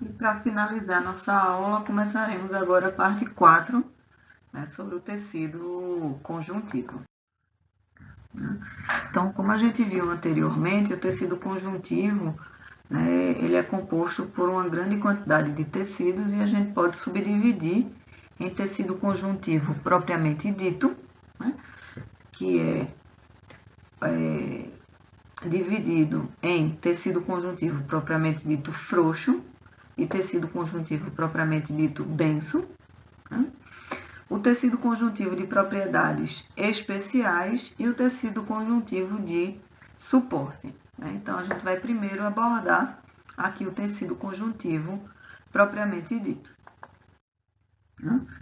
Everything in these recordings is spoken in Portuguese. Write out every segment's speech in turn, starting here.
E para finalizar nossa aula, começaremos agora a parte 4, né, sobre o tecido conjuntivo. Então, como a gente viu anteriormente, o tecido conjuntivo, né, ele é composto por uma grande quantidade de tecidos e a gente pode subdividir em tecido conjuntivo propriamente dito, né, que é dividido em tecido conjuntivo propriamente dito frouxo e tecido conjuntivo propriamente dito denso. Né? O tecido conjuntivo de propriedades especiais e o tecido conjuntivo de suporte. Né? Então, a gente vai primeiro abordar aqui o tecido conjuntivo propriamente dito.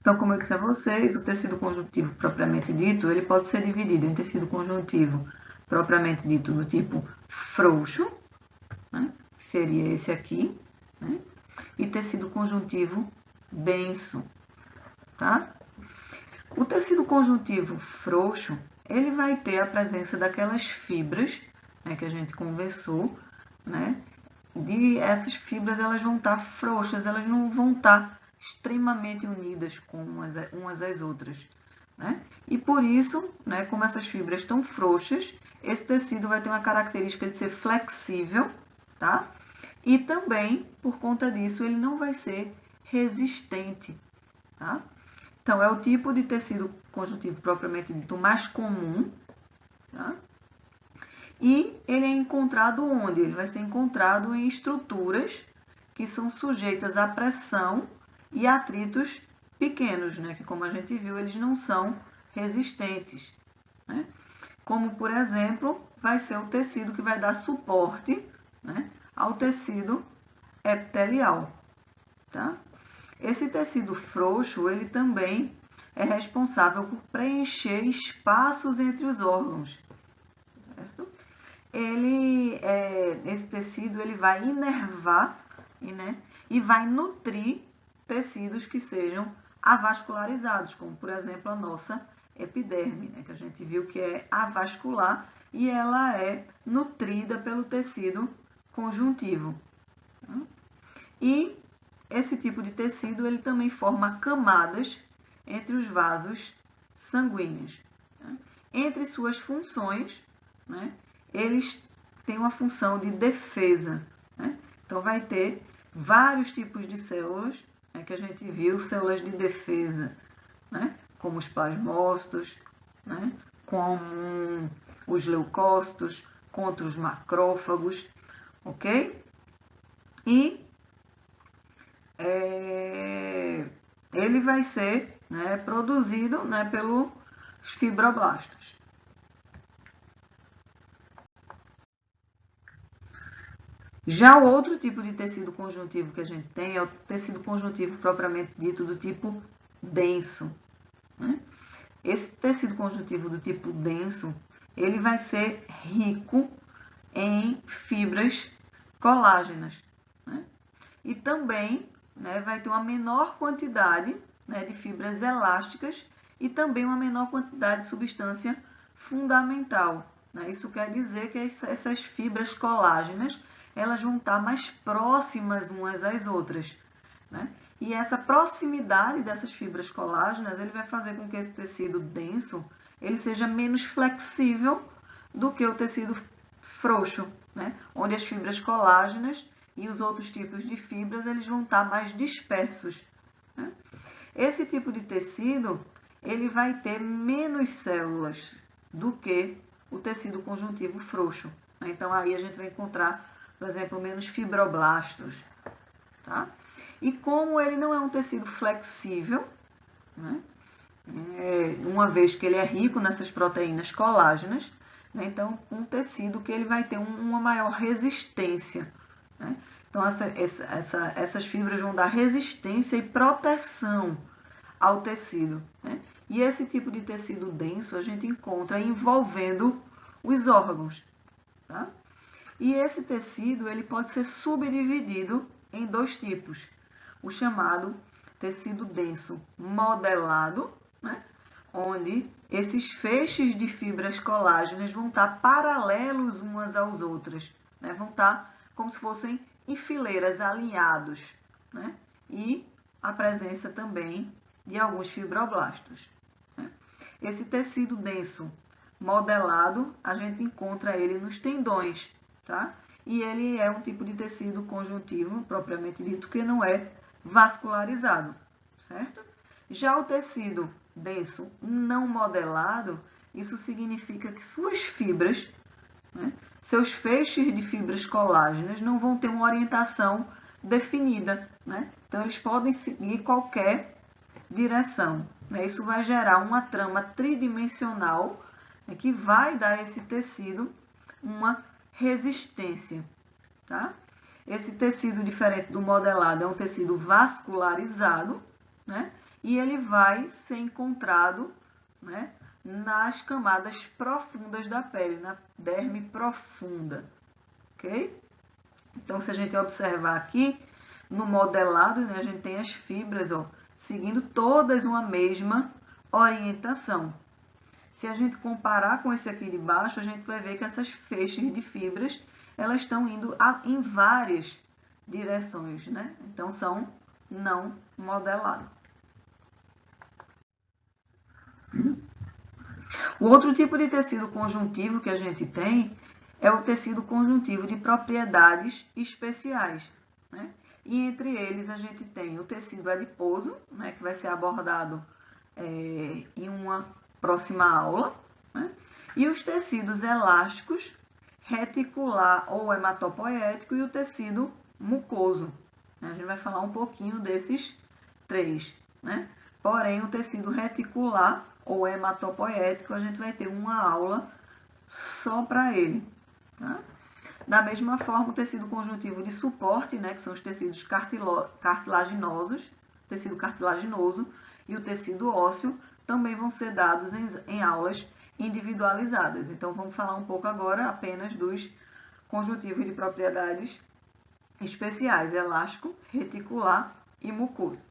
Então, como eu disse a vocês, o tecido conjuntivo propriamente dito, ele pode ser dividido em tecido conjuntivo propriamente dito do tipo frouxo, né, que seria esse aqui, né, e tecido conjuntivo denso, tá? O tecido conjuntivo frouxo, ele vai ter a presença daquelas fibras, né, que a gente conversou, né? Essas fibras, elas vão estar frouxas, elas não vão estar extremamente unidas com umas às outras, né? E por isso, né, como essas fibras estão frouxas, esse tecido vai ter uma característica de ser flexível, tá? E também, por conta disso, ele não vai ser resistente, tá? Então, é o tipo de tecido conjuntivo propriamente dito mais comum, tá? E ele é encontrado onde? Ele vai ser encontrado em estruturas que são sujeitas à pressão e atritos pequenos, né? Que, como a gente viu, eles não são resistentes, né? Como, por exemplo, vai ser o tecido que vai dar suporte, né, ao tecido epitelial, tá? Esse tecido frouxo, ele também é responsável por preencher espaços entre os órgãos, certo? Esse tecido, ele vai inervar, né, e vai nutrir tecidos que sejam avascularizados, como, por exemplo, a nossa epiderme, né, que a gente viu que é avascular e ela é nutrida pelo tecido conjuntivo. E esse tipo de tecido, ele também forma camadas entre os vasos sanguíneos. Entre suas funções, né, eles têm uma função de defesa. Né? Então, vai ter vários tipos de células, né, que a gente viu, células de defesa, né, como os plasmócitos, né, como os leucócitos, contra os macrófagos, ok? E ele vai ser, né, produzido, né, pelos fibroblastos. Já o outro tipo de tecido conjuntivo que a gente tem é o tecido conjuntivo propriamente dito do tipo denso. Né? Esse tecido conjuntivo do tipo denso, ele vai ser rico em fibras colágenas. Né? E também, né, vai ter uma menor quantidade, né, de fibras elásticas e também uma menor quantidade de substância fundamental. Né? Isso quer dizer que essas fibras colágenas, elas vão estar mais próximas umas às outras. Né? E essa proximidade dessas fibras colágenas, ele vai fazer com que esse tecido denso, ele seja menos flexível do que o tecido frouxo, né? Onde as fibras colágenas e os outros tipos de fibras, eles vão estar mais dispersos. Né? Esse tipo de tecido, ele vai ter menos células do que o tecido conjuntivo frouxo. Né? Então, aí a gente vai encontrar, por exemplo, menos fibroblastos. Tá? E como ele não é um tecido flexível, né? Uma vez que ele é rico nessas proteínas colágenas, né? Então, um tecido que ele vai ter uma maior resistência. Né? Então, essas fibras vão dar resistência e proteção ao tecido. Né? E esse tipo de tecido denso a gente encontra envolvendo os órgãos. Tá? E esse tecido, ele pode ser subdividido em dois tipos. O chamado tecido denso modelado, né? Onde esses feixes de fibras colágenas vão estar paralelos umas às outras. Né? Vão estar como se fossem em fileiras, alinhados. né? E a presença também de alguns fibroblastos, né? Esse tecido denso modelado, a gente encontra ele nos tendões, tá? E ele é um tipo de tecido conjuntivo, propriamente dito, que não é vascularizado, certo? Já o tecido denso não modelado, isso significa que suas fibras, né, seus feixes de fibras colágenas não vão ter uma orientação definida, né? Então, eles podem seguir qualquer direção, né? Isso vai gerar uma trama tridimensional, né, que vai dar a esse tecido uma resistência, tá? Esse tecido, diferente do modelado, é um tecido vascularizado, né? E ele vai ser encontrado, né, nas camadas profundas da pele, na derme profunda, ok? Então, se a gente observar aqui, no modelado, né, a gente tem as fibras, ó, seguindo todas uma mesma orientação. Se a gente comparar com esse aqui de baixo, a gente vai ver que essas feixes de fibras, elas estão indo em várias direções, né? Então, são não modelados. O outro tipo de tecido conjuntivo que a gente tem é o tecido conjuntivo de propriedades especiais, né? E entre eles a gente tem o tecido adiposo, né, que vai ser abordado em uma próxima aula, né? E os tecidos elásticos, reticular ou hematopoético e o tecido mucoso. A gente vai falar um pouquinho desses três, né? Porém, o tecido reticular ou hematopoético, a gente vai ter uma aula só para ele, tá? Da mesma forma, o tecido conjuntivo de suporte, né, que são os tecidos cartilaginosos, tecido cartilaginoso e o tecido ósseo, também vão ser dados em aulas individualizadas. Então, vamos falar um pouco agora apenas dos conjuntivos de propriedades especiais, elástico, reticular e mucoso.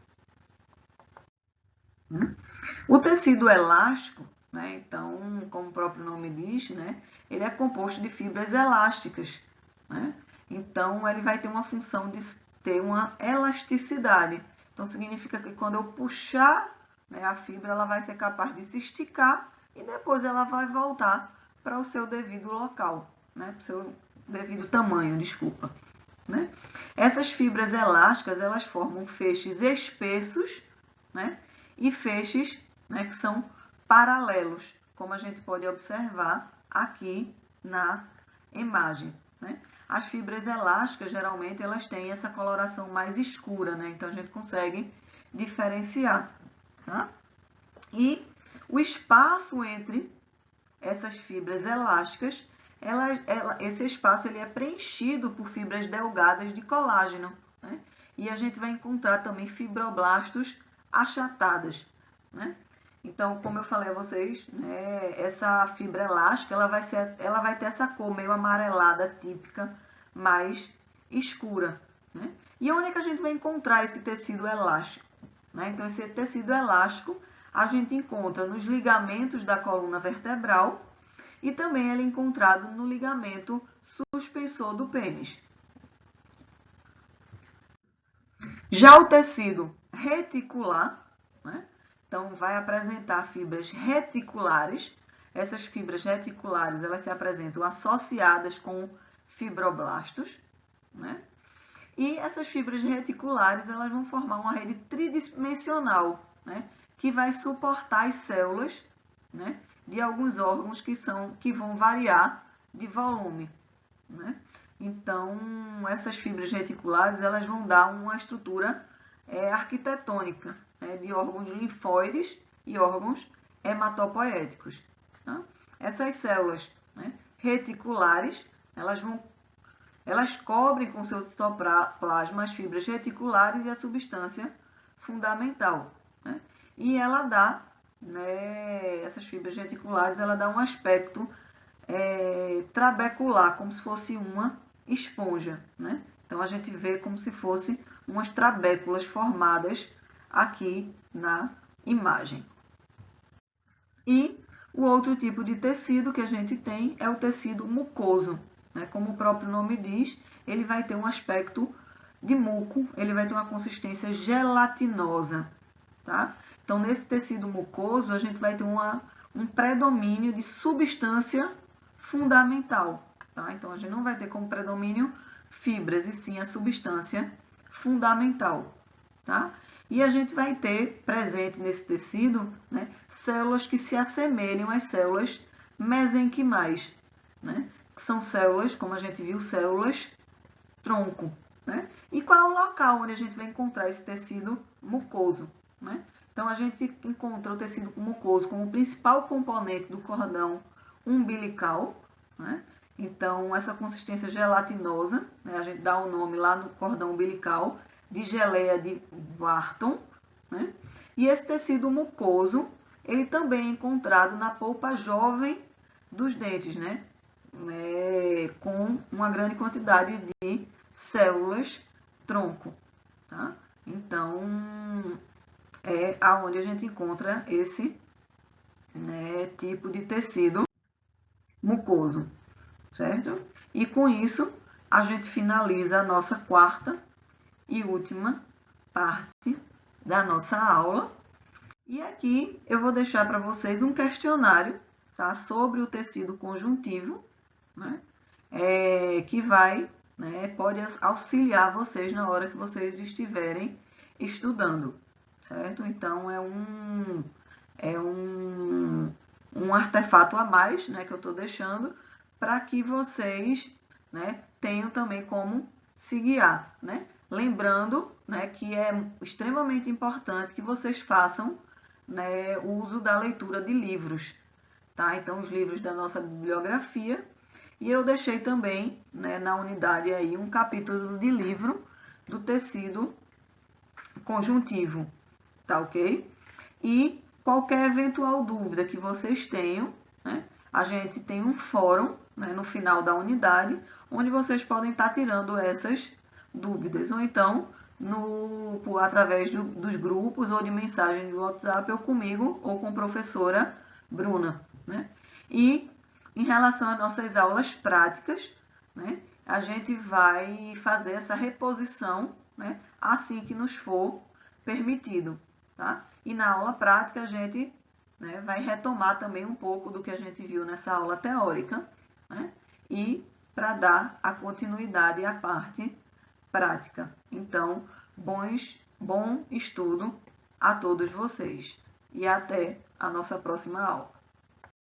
O tecido elástico, né, então, como o próprio nome diz, né, ele é composto de fibras elásticas, né? Então, ele vai ter uma função de ter uma elasticidade. Então, significa que quando eu puxar, né, a fibra, ela vai ser capaz de se esticar e depois ela vai voltar para o seu devido local, né, para o seu devido tamanho, desculpa, né? Essas fibras elásticas, elas formam feixes espessos, né, e feixes, né, que são paralelos, como a gente pode observar aqui na imagem, né? As fibras elásticas, geralmente, elas têm essa coloração mais escura, né? Então, a gente consegue diferenciar, tá? E o espaço entre essas fibras elásticas, esse espaço ele é preenchido por fibras delgadas de colágeno, né? E a gente vai encontrar também fibroblastos achatadas, né? Então, como eu falei a vocês, né, essa fibra elástica, ela vai ter essa cor meio amarelada típica, mais escura, né? E onde é que a gente vai encontrar esse tecido elástico, né? Então, esse tecido elástico a gente encontra nos ligamentos da coluna vertebral e também ele é encontrado no ligamento suspensor do pênis. Já o tecido reticular, né? Então, vai apresentar fibras reticulares. Essas fibras reticulares, elas se apresentam associadas com fibroblastos, né? E essas fibras reticulares, elas vão formar uma rede tridimensional, né, que vai suportar as células, né, de alguns órgãos que vão variar de volume, né? Então, essas fibras reticulares, elas vão dar uma estrutura arquitetônica, né, de órgãos linfóides e órgãos hematopoéticos, tá? Essas células, né, reticulares, elas cobrem com seu citoplasma as fibras reticulares e a substância fundamental, né? E ela dá, né, essas fibras reticulares, ela dá um aspecto trabecular, como se fosse uma esponja, né? Então, a gente vê como se fosse umas trabéculas formadas aqui na imagem. E o outro tipo de tecido que a gente tem é o tecido mucoso, né? Como o próprio nome diz, ele vai ter um aspecto de muco, ele vai ter uma consistência gelatinosa, tá? Então, nesse tecido mucoso, a gente vai ter um predomínio de substância fundamental, tá? Então, a gente não vai ter como predomínio fibras, e sim a substância fundamental, tá? E a gente vai ter presente nesse tecido, né, células que se assemelham às células mesenquimais, né? Que são células, como a gente viu, células tronco, né? E qual é o local onde a gente vai encontrar esse tecido mucoso, né? Então, a gente encontra o tecido mucoso como principal componente do cordão umbilical, né? Então, essa consistência gelatinosa, né? A gente dá o nome lá no cordão umbilical de geleia de Wharton, né? E esse tecido mucoso, ele também é encontrado na polpa jovem dos dentes, né? Com uma grande quantidade de células tronco, tá? Então, é aonde a gente encontra esse, né, tipo de tecido mucoso, certo? E com isso, a gente finaliza a nossa quarta e última parte da nossa aula. E aqui eu vou deixar para vocês um questionário, tá, sobre o tecido conjuntivo, né, que vai, né, pode auxiliar vocês na hora que vocês estiverem estudando, certo? Então, um artefato a mais, né, que eu estou deixando para que vocês, né, tenham também como se guiar, né? Lembrando, né, que é extremamente importante que vocês façam, né, o uso da leitura de livros, tá? Então, os livros da nossa bibliografia. E eu deixei também, né, na unidade aí um capítulo de livro do tecido conjuntivo, tá ok? E qualquer eventual dúvida que vocês tenham, né, a gente tem um fórum, né, no final da unidade, onde vocês podem estar tirando essas dúvidas, ou então através dos grupos ou de mensagem de WhatsApp, ou comigo, ou com a professora Bruna, né? E em relação às nossas aulas práticas, né, a gente vai fazer essa reposição, né, assim que nos for permitido, tá? E na aula prática a gente, né, vai retomar também um pouco do que a gente viu nessa aula teórica, né, e para dar a continuidade à parte prática. Então, bom estudo a todos vocês e até a nossa próxima aula.